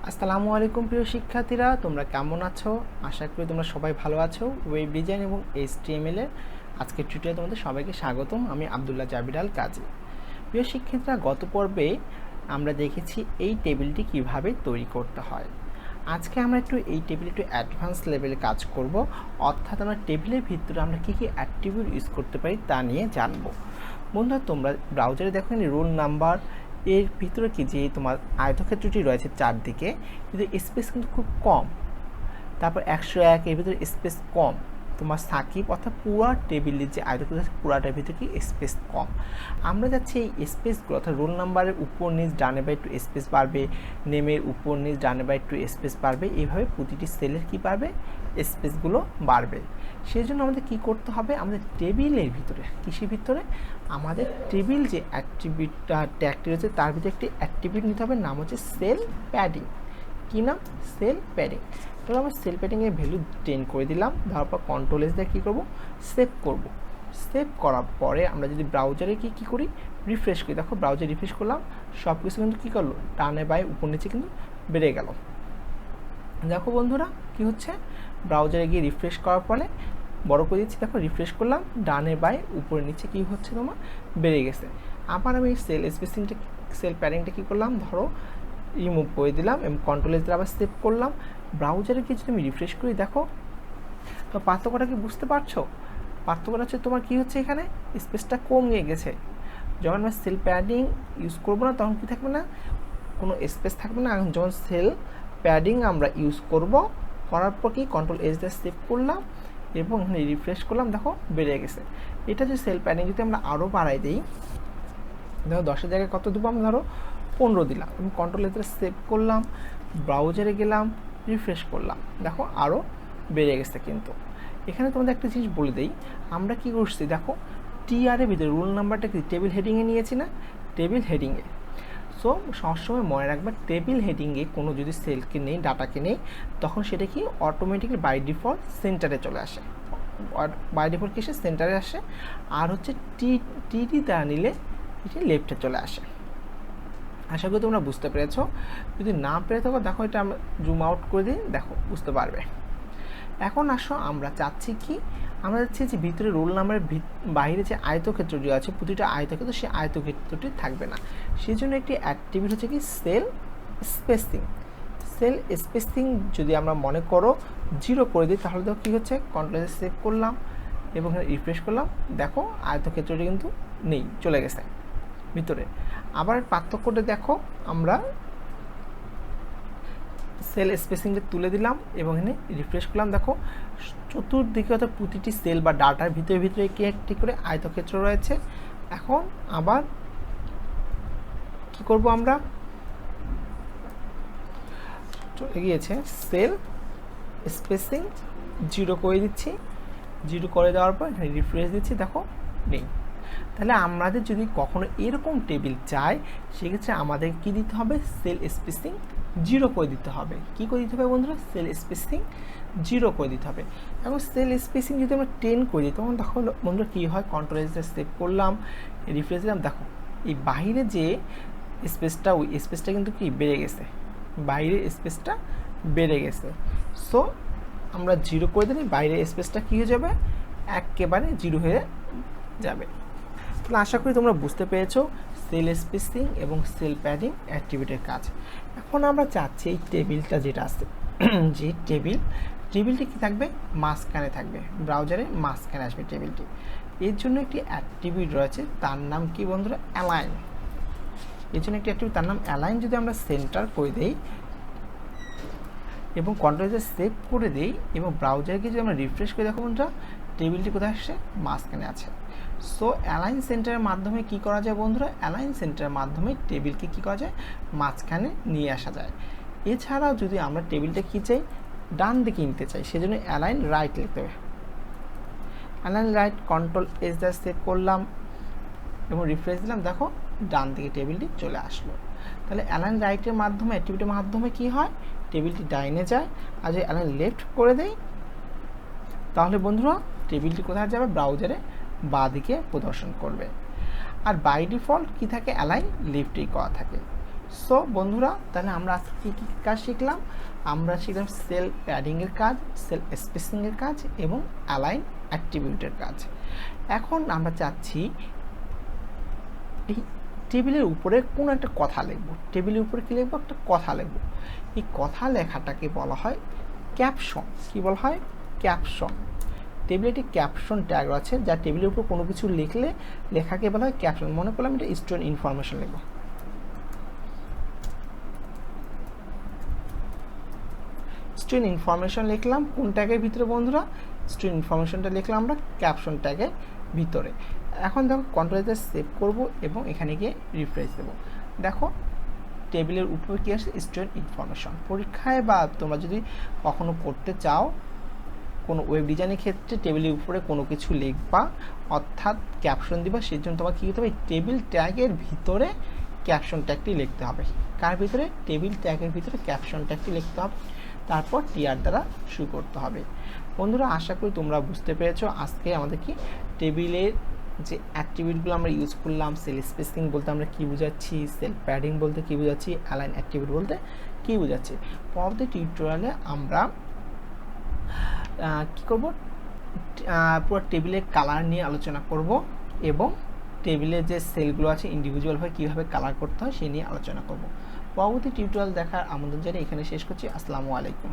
আসসালামুয়ালাইকুম প্রিয় শিক্ষার্থীরা, তোমরা কেমন আছো? আশা করি তোমরা সবাই ভালো আছো। ওয়েব ডিজাইন এবং HTML এর আজকের টিউটোরিয়ালে তোমাদের সবাইকে স্বাগতম। আমি আবদুল্লাহ জাবির গাজি। প্রিয় শিক্ষার্থীরা, গত পর্বে আমরা দেখেছি এই টেবিলটি কিভাবে তৈরি করতে হয়। আজকে আমরা এই টেবিলে একটু অ্যাডভান্স লেভেলে কাজ করব, অর্থাৎ আমরা টেবিলের ভিতরে আমরা কী অ্যাট্রিবিউট ইউজ করতে পারি তা নিয়ে জানবো। বন্ধুরা, তোমরা ব্রাউজারে দেখো রোল নাম্বার এর ভিতরে যে তোমার আয়তক্ষেত্রটি রয়েছে চারদিকে, কিন্তু স্পেস কিন্তু খুব কম। তারপর 101 এর ভিতরে স্পেস কম। তোমার সাকিব অর্থাৎ পুরা টেবিলের যে আয়তক্ষেত্র আছে পুরাটার ভিতরে স্পেস কম। আমরা যাচ্ছি এই স্পেসগুলো, অর্থাৎ রোল নাম্বারের উপর নিচ ডানে বাই একটু স্পেস বাড়বে, নেমের উপর নিচ ডানে বাই একটু স্পেস বাড়বে, এইভাবে প্রতিটি সেলের বাড়বে, স্পেসগুলো বাড়বে। সেই জন্য আমাদের কী করতে হবে, আমাদের টেবিলের ভিতরে কিসের ভিতরে আমাদের টেবিল যে অ্যাট্রিবিউটটা ট্যাগটি রয়েছে তার ভিতরে একটি অ্যাট্রিবিউট নিতে হবে, নাম হচ্ছে সেল প্যাডিং। কী নাম? Cell padding. তাহলে আমরা সেল প্যাডিংয়ের ভ্যালু 10 করে দিলাম। তারপর কন্ট্রোল এস দিয়ে কী করবো, সেভ করব। সেভ করার পরে আমরা যদি ব্রাউজারে কী করি, রিফ্রেশ করি। দেখো ব্রাউজার রিফ্রেশ করলাম, সব কিছু কিন্তু কী করলো, ডানে বাই উপর নিচে কিন্তু বেড়ে গেল। দেখো বন্ধুরা কি হচ্ছে, ব্রাউজারে গিয়ে রিফ্রেশ করার পরে বড় করে দিচ্ছি, দেখো রিফ্রেশ করলাম, ডানে বাই উপরে নিচে কী হচ্ছে, তোমার বেড়ে গেছে। আবার আমি সেল স্পেসিংটা সেল প্যাডিংটা কী করলাম, ধরো রিমুভ করে দিলাম এবং কন্ট্রোল এস দিয়ে আবার সেভ করলাম। ব্রাউজারে গিয়ে যদি আমি রিফ্রেশ করি, দেখো তো পার্থক্যটা কি বুঝতে পারছো? পার্থক্যটা হচ্ছে তোমার কী হচ্ছে, এখানে স্পেসটা কমিয়ে গেছে। যখন আমরা সেল প্যাডিং ইউজ করবো না তখন কী থাকবে না, কোনো স্পেস থাকবে না। যখন সেল প্যাডিং আমরা ইউজ করব, করার পর কি কন্ট্রোল এস দিয়ে সেভ করলাম এবং এখানে রিফ্রেশ করলাম, দেখো বেড়ে গেছে। এটা যে সেল প্যাডিং যদি আমরা আরও বাড়াই দিই, দেখো 10-এর জায়গায় কত দেবো, আমরা ধরো 15 দিলাম এবং কন্ট্রোল এস দিয়ে সেভ করলাম, ব্রাউজারে গেলাম, রিফ্রেশ করলাম, দেখো আরও বেড়ে গেছে। কিন্তু এখানে তোমাদের একটা জিনিস বলে দিই, আমরা কি করছি, দেখো টিআরের ভিতরে রোল নাম্বারটা কি টেবিল হেডিংয়ে নিয়েছি না, টেবিল হেডিংয়ে। সো সবসময় মনে রাখবে, টেবিল হেডিংয়ে কোনো যদি সেলকে নেই, ডাটাকে নেই, তখন সেটা কি অটোমেটিক্যালি বাই ডিফল্ট সেন্টারে চলে আসে। বাই ডিফল্ট কিসে সেন্টারে আসে, আর হচ্ছে টিটি দ্বারা নিলে এটি লেফটে চলে আসে। আশা করি তোমরা বুঝতে পেরেছো। যদি না পেরে থাকো, দেখো এটা আমরা জুম আউট করে দিই, দেখো বুঝতে পারবে। এখন আসো, আমরা চাচ্ছি কি, আমরা চাচ্ছি যে ভিতরে রোল নাম্বারের বাইরে যে আয়তক্ষেত্রটি আছে, প্রতিটা আয়তক্ষেত্র সেই আয়তক্ষেত্রটি থাকবে না। সেই জন্য একটি অ্যাক্টিভিটি হচ্ছে কি সেল স্পেসিং। সেল স্পেসিং যদি আমরা মনে করো 0 করে দিই, তাহলে দেখো কী হচ্ছে, কন্ট্রোল সেভ করলাম এবং রিফ্রেশ করলাম, দেখো আয়তক্ষেত্রটি কিন্তু নেই, চলে গেছে ভিতরে। আবার পার্থক্যটা দেখো, আমরা সেল স্পেসিংটা তুলে দিলাম এবং এখানে রিফ্রেশ করলাম, দেখো চতুর্দিকে অর্থাৎ প্রতিটি সেল বা ডাটার ভিতরে কি একটি করে আয়তক্ষেত্র রয়েছে। এখন আবার কি করব, আমরা চলে গিয়েছে সেল স্পেসিং 0 করে দিচ্ছি। 0 করে দেওয়ার পর এখানে রিফ্রেশ দিচ্ছি, দেখো নেই। তাহলে আমাদের যদি কখনো এরকম টেবিল চাই, সেক্ষেত্রে আমাদের কি দিতে হবে, সেল স্পেসিং 0 করে দিতে হবে। কি করে দিতে হবে বন্ধুরা, সেল স্পেসিং 0 করে দিতে হবে। এবং সেল স্পেসিং যদি আমরা 10 করে দিই, তখন দেখো বন্ধুরা কী হয়, কন্ট্রোল এস দিয়ে সেভ করলাম, রিফ্রেশ দিলাম, দেখো এই বাইরে যে স্পেসটা, ওই স্পেসটা কিন্তু কি বেড়ে গেছে, বাইরের স্পেসটা বেড়ে গেছে। সো আমরা 0 করে দিলে বাইরের স্পেসটা কী হয়ে যাবে, একেবারে 0 হয়ে যাবে। তাহলে আশা করি তোমরা বুঝতে পেরেছো সেল স্পেসিং এবং সেল প্যাডিং অ্যাক্টিভিটির কাজ। এখন আমরা চাচ্ছি এই টেবিলটা যেটা আছে, যে টেবিলটি কি থাকবে, মাঝখানে থাকবে, ব্রাউজারে মাঝখানে আসবে টেবিলটি। এর জন্য একটি অ্যাক্টিভিটি রয়েছে, তার নাম কি বন্ধুরা, অ্যালাইন। এর জন্য একটি অ্যাক্টিভিটি, তার নাম অ্যালাইন। যদি আমরা সেন্টার করে দেই এবং কন্ট্রোলে সেভ করে দিই এবং ব্রাউজারকে যদি আমরা রিফ্রেশ করে, দেখো বন্ধুরা টেবিলটি কোথায় আসছে, মাঝখানে আছে। সো অ্যালাইন সেন্টারের মাধ্যমে কি করা যায় বন্ধুরা, অ্যালাইন সেন্টারের মাধ্যমে টেবিলকে কি করা যায়, মাঝখানে নিয়ে আসা যায়। এছাড়াও যদি আমরা টেবিলটা কি চাই, ডান দিকে নিতে চাই, সেজন্য অ্যালাইন রাইট লিখতে হবে। অ্যালাইন রাইট, কন্ট্রোল এস দিয়ে সেভ করলাম এবং রিফ্রেশ দিলাম, দেখো ডান দিকে টেবিলটি চলে আসলো। তাহলে অ্যালাইন রাইটের মাধ্যমে, অ্যাক্টিভিটির মাধ্যমে কি হয়, টেবিলটি ডাইনে যায়। আর যদি অ্যালাইন লেফট করে দেই, তাহলে বন্ধুরা টেবিলটি কোথায় যাবে, ব্রাউজারে বাঁ দিকে প্রদর্শন করবে। আর বাই ডিফল্ট কি থাকে, অ্যালাইন লেফটেই করা থাকে। সো বন্ধুরা, তাহলে আমরা আজকে কী কী কাজ শিখলাম? আমরা শিখলাম সেল প্যাডিংয়ের কাজ, সেল স্পেসিংয়ের কাজ এবং অ্যালাইন অ্যাট্রিবিউটের কাজ। এখন আমরা চাচ্ছি এই টেবিলের উপরে কোনো একটা কথা লিখব। টেবিলের উপরে কী লিখবো? একটা কথা লিখব। এই কথা লেখাটাকে বলা হয় ক্যাপশন। কী বলা হয়? ক্যাপশন। টেবিলে একটি ক্যাপশন ট্যাগ আছে, যা টেবিলের উপর কোনো কিছু লিখলে লেখাকে বলা হয় ক্যাপশন। মনে করলাম এটা স্টুডেন্ট ইনফরমেশন লিখব। স্টুডেন্ট ইনফরমেশন লিখলাম কোন ট্যাগের ভিতরে বন্ধুরা? স্টুডেন্ট ইনফরমেশনটা লিখলাম আমরা ক্যাপশন ট্যাগের ভিতরে। এখন দেখো কন্ট্রোলতে সেভ করব এবং এখানে গিয়ে রিফ্রেশ দেবো। দেখো টেবিলের উপরে কী আসছে? Student information. পরীক্ষায় বা তোমরা যদি কখনো করতে চাও কোনো ওয়েব ডিজাইনের ক্ষেত্রে টেবিলের উপরে কোনো কিছু লিখবা অর্থাৎ ক্যাপশন দিবা, সেই জন্য তোমাকে কী করতে হবে? টেবিল ট্যাগের ভিতরে ক্যাপশন ট্যাগটি লিখতে হবে। কার ভিতরে? টেবিল ট্যাগের ভিতরে ক্যাপশন ট্যাগটি লিখতে হবে, তারপর টিআর দ্বারা শুরু করতে হবে। বন্ধুরা, আশা করি তোমরা বুঝতে পেরেছো আজকে আমাদের কি টেবিলের যে অ্যাট্রিবিউটগুলো আমরা ইউজ করলাম। সেল স্পেসিং বলতে আমরা কী বোঝাচ্ছি, সেল প্যাডিং বলতে কী বোঝাচ্ছি, অ্যালাইন অ্যাট্রিবিউট বলতে কী বোঝাচ্ছি। পরবর্তী টিউটোরিয়ালে আমরা কী করব? পুরো টেবিলের কালার নিয়ে আলোচনা করব এবং টেবিলের যে সেলগুলো আছে ইন্ডিভিজুয়ালভাবে কীভাবে কালার করতে হয় সেই নিয়ে আলোচনা করব। পরবর্তী টিউটোরিয়াল দেখার আমন্ত্রণ জানিয়ে এখানে শেষ করছি। আসসালামু আলাইকুম।